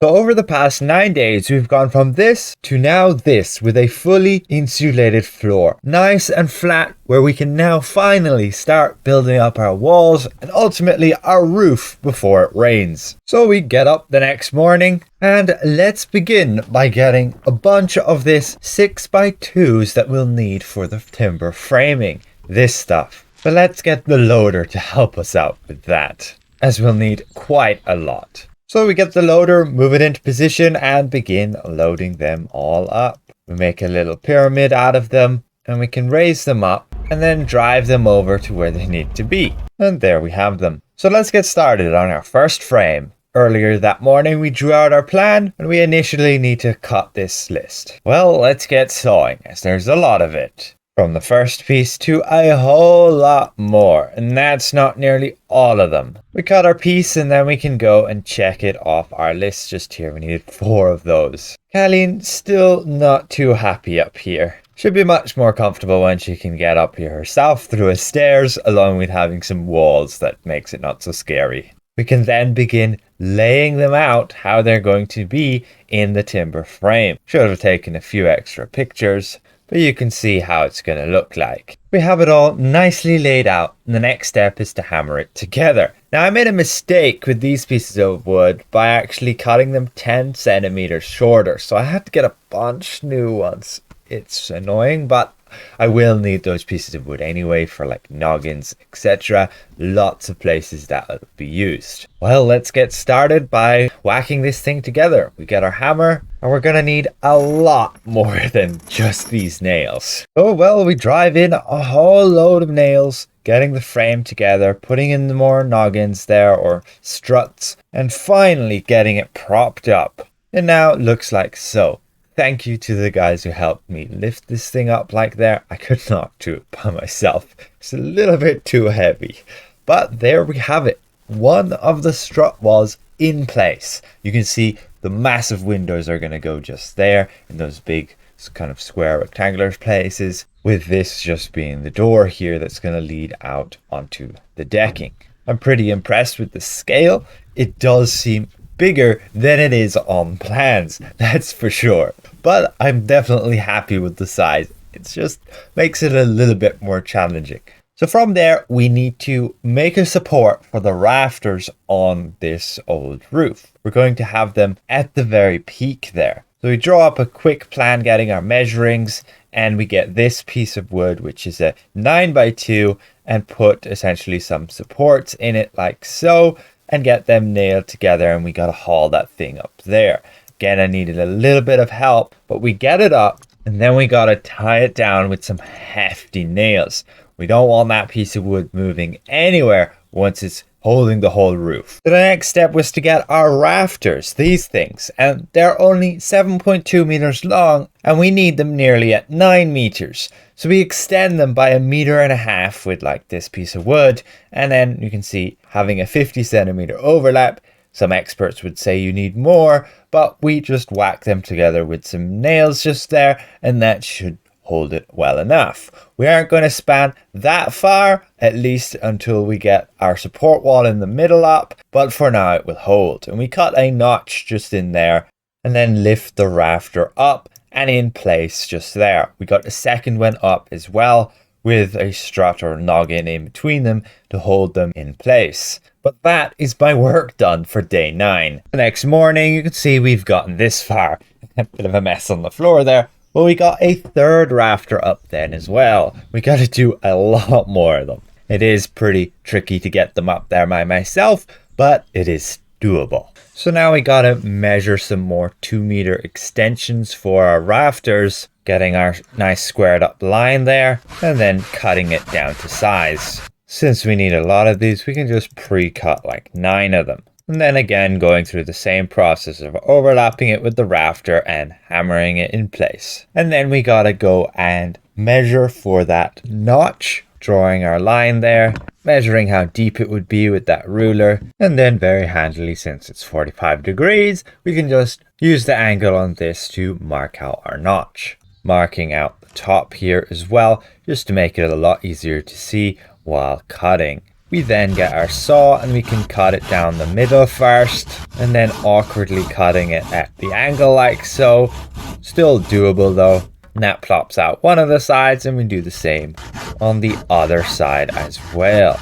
So over the past 9 days, we've gone from this to now this with a fully insulated floor. Nice and flat, where we can now finally start building up our walls and ultimately our roof before it rains. So we get up the next morning and let's begin by getting a bunch of this 6x2s that we'll need for the timber framing. This stuff. But let's get the loader to help us out with that, as we'll need quite a lot. So we get the loader, move it into position and begin loading them all up. We make a little pyramid out of them and we can raise them up and then drive them over to where they need to be. And there we have them. So let's get started on our first frame. Earlier that morning we drew out our plan and we initially need to cut this list. Well, let's get sawing as there's a lot of it. From the first piece to a whole lot more, and that's not nearly all of them. We cut our piece and then we can go and check it off our list just here. We needed 4 of those. Colleen still not too happy up here. She'll be much more comfortable when she can get up here herself through a stairs, along with having some walls that makes it not so scary. We can then begin laying them out how they're going to be in the timber frame. Should have taken a few extra pictures, but you can see how it's going to look like. We have it all nicely laid out, and the next step is to hammer it together. Now I made a mistake with these pieces of wood by actually cutting them 10 centimeters shorter, so I had to get a bunch new ones. It's annoying, but I will need those pieces of wood anyway for like noggins, etc. Lots of places that will be used. Well, let's get started by whacking this thing together. We get our hammer and we're gonna need a lot more than just these nails. Oh well, we drive in a whole load of nails, getting the frame together, putting in the more noggins there or struts, and finally getting it propped up. And now it looks like so. Thank you to the guys who helped me lift this thing up like there. I could not do it by myself. It's a little bit too heavy. But there we have it. One of the strut walls in place. You can see the massive windows are going to go just there in those big kind of square rectangular places, with this just being the door here that's going to lead out onto the decking. I'm pretty impressed with the scale. It does seem bigger than it is on plans, that's for sure, but I'm definitely happy with the size. It just makes it a little bit more challenging. So from there we need to make a support for the rafters on this old roof. We're going to have them at the very peak there. So we draw up a quick plan getting our measurings, and we get this piece of wood which is a 9x2 and put essentially some supports in it like so, and get them nailed together, and we gotta haul that thing up there. Again, I needed a little bit of help, but we get it up and then we gotta tie it down with some hefty nails. We don't want that piece of wood moving anywhere once it's holding the whole roof. So the next step was to get our rafters, these things, and they're only 7.2 meters long and we need them nearly at 9 meters. So we extend them by 1.5 meters with like this piece of wood, and then you can see having a 50 centimeter overlap. Some experts would say you need more, but we just whack them together with some nails just there and that should hold it well enough. We aren't going to span that far, at least until we get our support wall in the middle up, but for now it will hold. And we cut a notch just in there and then lift the rafter up and in place just there. We got the second one up as well with a strut or noggin in between them to hold them in place. But that is my work done for day 9. The next morning you can see we've gotten this far. A bit of a mess on the floor there. Well, we got a third rafter up then as well. We got to do a lot more of them. It is pretty tricky to get them up there by myself, but it is doable. So now we got to measure some more 2-meter extensions for our rafters, getting our nice squared up line there, and then cutting it down to size. Since we need a lot of these, we can just pre-cut like 9 of them. And then again going through the same process of overlapping it with the rafter and hammering it in place. And then we gotta go and measure for that notch, drawing our line there, measuring how deep it would be with that ruler, and then very handily, since it's 45 degrees, we can just use the angle on this to mark out our notch. Marking out the top here as well, just to make it a lot easier to see while cutting. We then get our saw and we can cut it down the middle first, and then awkwardly cutting it at the angle like so. Still doable though. And that plops out one of the sides, and we do the same on the other side as well.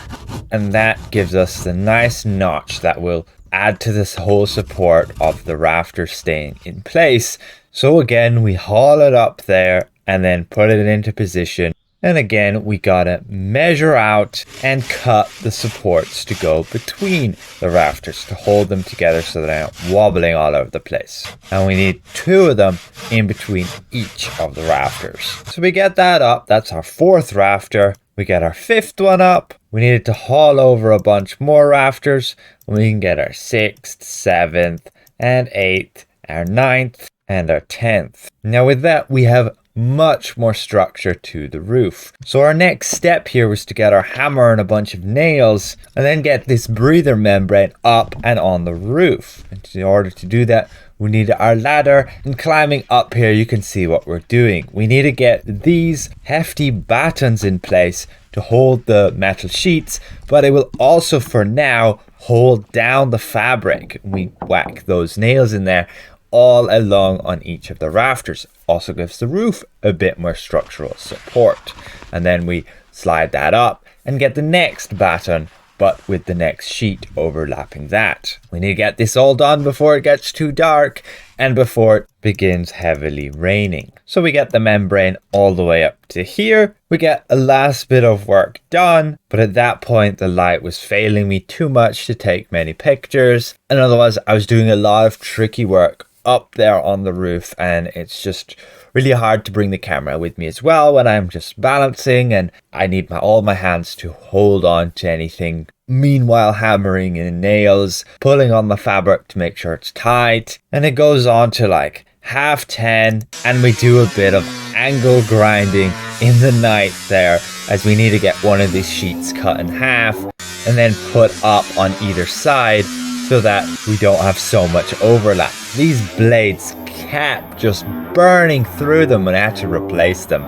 And that gives us the nice notch that will add to this whole support of the rafter staying in place. So again, we haul it up there and then put it into position. And again, we gotta measure out and cut the supports to go between the rafters to hold them together so they're not wobbling all over the place. And we need 2 of them in between each of the rafters. So we get that up. That's our 4th rafter. We get our 5th one up. We needed to haul over a bunch more rafters. And we can get our 6th, 7th, and 8th, our 9th, and our 10th. Now with that, we have much more structure to the roof. So our next step here was to get our hammer and a bunch of nails and then get this breather membrane up and on the roof. And in order to do that, we need our ladder, and climbing up here you can see what we're doing. We need to get these hefty battens in place to hold the metal sheets, but it will also for now hold down the fabric. We whack those nails in there all along on each of the rafters. Also gives the roof a bit more structural support. And then we slide that up and get the next batten, but with the next sheet overlapping that. We need to get this all done before it gets too dark and before it begins heavily raining. So we get the membrane all the way up to here. We get a last bit of work done, but at that point the light was failing me too much to take many pictures. And otherwise I was doing a lot of tricky work up there on the roof, and it's just really hard to bring the camera with me as well when I'm just balancing, and I need all my hands to hold on to anything, meanwhile hammering in nails, pulling on the fabric to make sure it's tight. And it goes on to like 10:30, and we do a bit of angle grinding in the night there, as we need to get one of these sheets cut in half and then put up on either side so that we don't have so much overlap. These blades kept just burning through them when I had to replace them.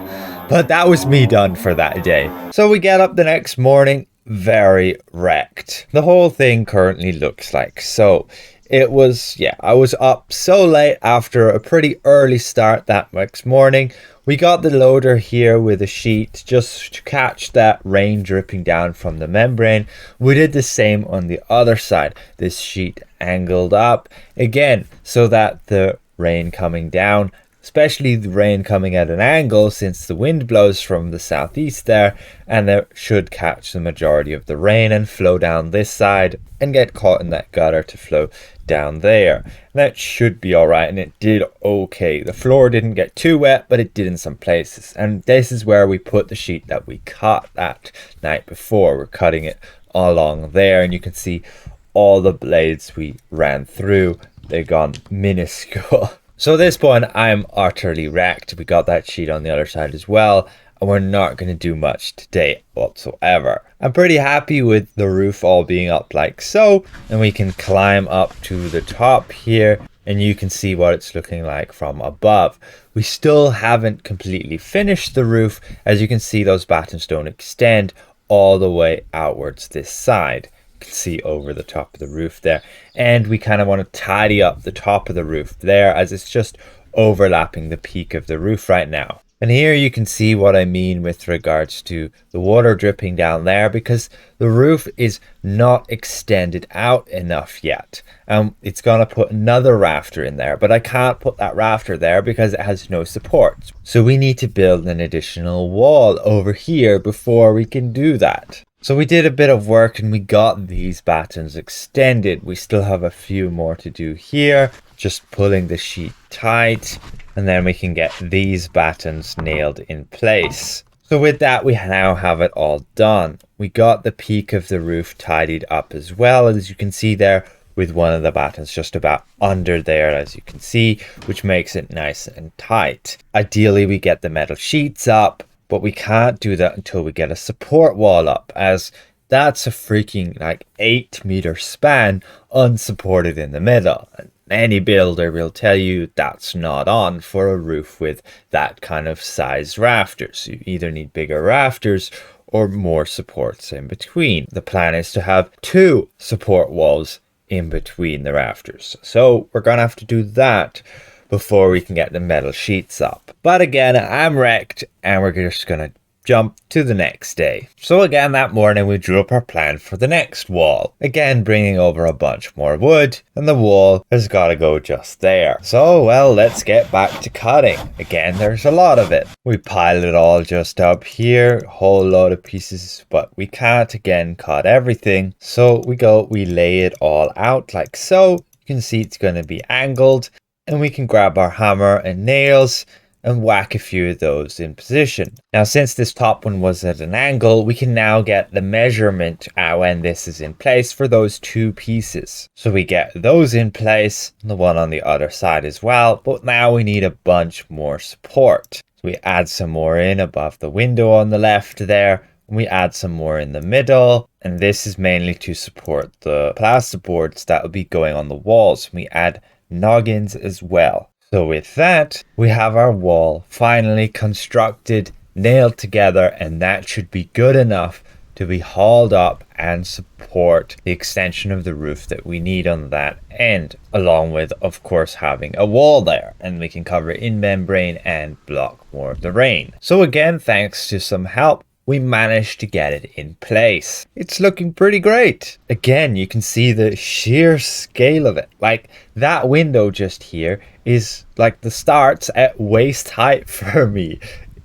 But that was me done for that day. So we get up the next morning very wrecked. The whole thing currently looks like so. I was up so late after a pretty early start that next morning. We got the loader here with a sheet just to catch that rain dripping down from the membrane. We did the same on the other side. This sheet angled up again so that the rain coming down, especially the rain coming at an angle since the wind blows from the southeast there, and it should catch the majority of the rain and flow down this side and get caught in that gutter to flow down there. That should be alright, and it did okay. The floor didn't get too wet, but it did in some places. And this is where we put the sheet that we cut that night before. We're cutting it along there, and you can see all the blades we ran through. They've gone minuscule. So at this point, I'm utterly wrecked. We got that sheet on the other side as well, and we're not going to do much today whatsoever. I'm pretty happy with the roof all being up like so, and we can climb up to the top here, and you can see what it's looking like from above. We still haven't completely finished the roof. As you can see, those battens don't extend all the way outwards this side. Can see over the top of the roof there, and we kind of want to tidy up the top of the roof there, as it's just overlapping the peak of the roof right now. And here you can see what I mean with regards to the water dripping down there, because the roof is not extended out enough yet. It's gonna put another rafter in there, but I can't put that rafter there because it has no supports. So we need to build an additional wall over here before we can do that. So we did a bit of work and we got these battens extended. We still have a few more to do here, just pulling the sheet tight, and then we can get these battens nailed in place. So with that, we now have it all done. We got the peak of the roof tidied up as well, as you can see there, with one of the battens just about under there, as you can see, which makes it nice and tight. Ideally, we get the metal sheets up, but we can't do that until we get a support wall up, as that's a freaking like 8-meter span unsupported in the middle. And any builder will tell you that's not on for a roof with that kind of size rafters. You either need bigger rafters or more supports in between. The plan is to have 2 support walls in between the rafters. So we're gonna have to do that before we can get the metal sheets up. But again, I'm wrecked and we're just gonna jump to the next day. So again, that morning we drew up our plan for the next wall. Again, bringing over a bunch more wood, and the wall has got to go just there. So, well, let's get back to cutting. Again, there's a lot of it. We pile it all just up here, whole load of pieces, but we can't again cut everything. So we lay it all out like so. You can see it's going to be angled, and we can grab our hammer and nails and whack a few of those in position. Now, since this top one was at an angle, we can now get the measurement when this is in place for those 2 pieces. So we get those in place, and the one on the other side as well, but now we need a bunch more support. So we add some more in above the window on the left there, and we add some more in the middle, and this is mainly to support the plasterboards that will be going on the walls. We add noggins as well. So with that, we have our wall finally constructed, nailed together, and that should be good enough to be hauled up and support the extension of the roof that we need on that end, along with, of course, having a wall there, and we can cover it in membrane and block more of the rain. So again, thanks to some help, we managed to get it in place. It's looking pretty great. Again, you can see the sheer scale of it. Like, that window just here is like the starts at waist height for me.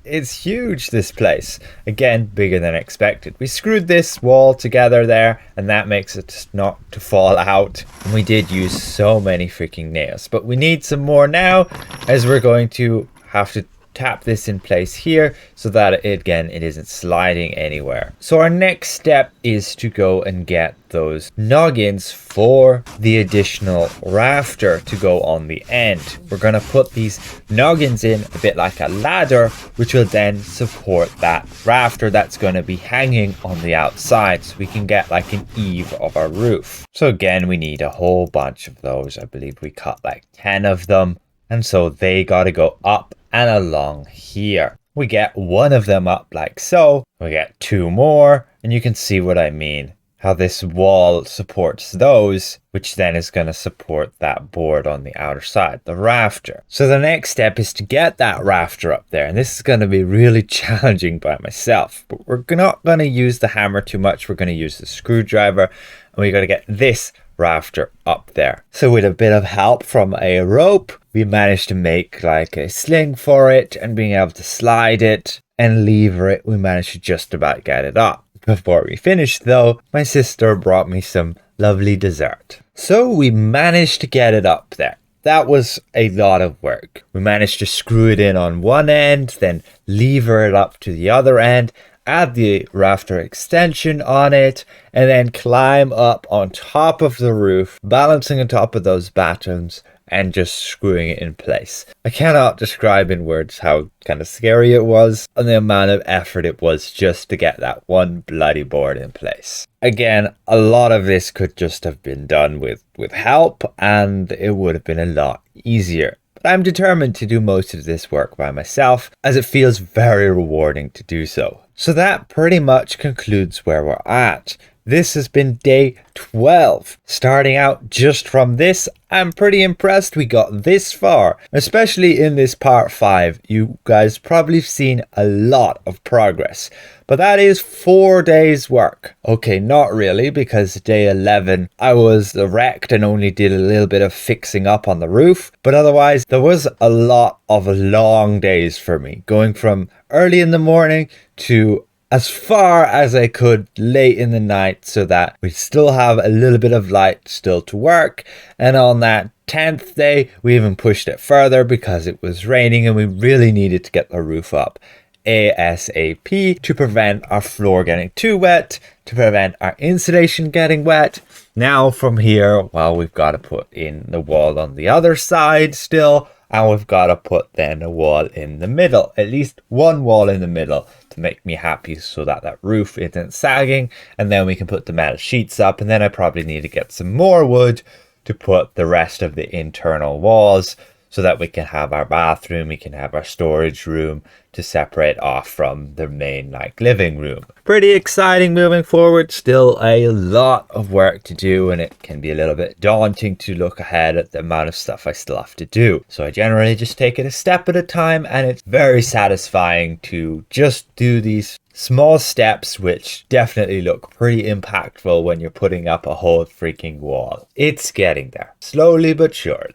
It's huge, this place. Again, bigger than expected. We screwed this wall together there, and that makes it just not to fall out. And we did use so many freaking nails, but we need some more now, as we're going to have to tap this in place here so that it isn't sliding anywhere. So our next step is to go and get those noggins for the additional rafter to go on the end. We're going to put these noggins in a bit like a ladder, which will then support that rafter that's going to be hanging on the outside, so we can get like an eave of our roof. So again, we need a whole bunch of those. I believe we cut like 10 of them, and so they got to go up and along here. We get 1 of them up like so. We get 2 more, and you can see what I mean. How this wall supports those, which then is going to support that board on the outer side, the rafter. So the next step is to get that rafter up there, and this is going to be really challenging by myself. But we're not going to use the hammer too much. We're going to use the screwdriver, and we got to get this rafter up there. So with a bit of help from a rope, we managed to make like a sling for it, and being able to slide it and lever it, we managed to just about get it up. Before we finished though, my sister brought me some lovely dessert. So we managed to get it up there. That was a lot of work. We managed to screw it in on one end, then lever it up to the other end, add the rafter extension on it, and then climb up on top of the roof, balancing on top of those battens and just screwing it in place. I cannot describe in words how kind of scary it was and the amount of effort it was just to get that one bloody board in place. Again, a lot of this could just have been done with help, and it would have been a lot easier. But I'm determined to do most of this work by myself, as it feels very rewarding to do so. So that pretty much concludes where we're at. This has been day 12. Starting out just from this, I'm pretty impressed we got this far. Especially in this part 5, you guys probably seen a lot of progress. But that is 4 days work. Okay, not really, because day 11 I was wrecked and only did a little bit of fixing up on the roof. But otherwise, there was a lot of long days for me, going from early in the morning to as far as I could late in the night, so that we still have a little bit of light still to work. And on that 10th day, we even pushed it further because it was raining and we really needed to get the roof up ASAP to prevent our floor getting too wet, to prevent our insulation getting wet. Now from here, well, we've got to put in the wall on the other side still, and we've got to put then a wall in the middle, at least one wall in the middle, to make me happy so that that roof isn't sagging. And then we can put the metal sheets up, and then I probably need to get some more wood to put the rest of the internal walls so that we can have our bathroom, we can have our storage room to separate off from the main like living room. Pretty exciting moving forward. Still a lot of work to do, and it can be a little bit daunting to look ahead at the amount of stuff I still have to do. So I generally just take it a step at a time, and it's very satisfying to just do these small steps, which definitely look pretty impactful when you're putting up a whole freaking wall. It's getting there, slowly but surely.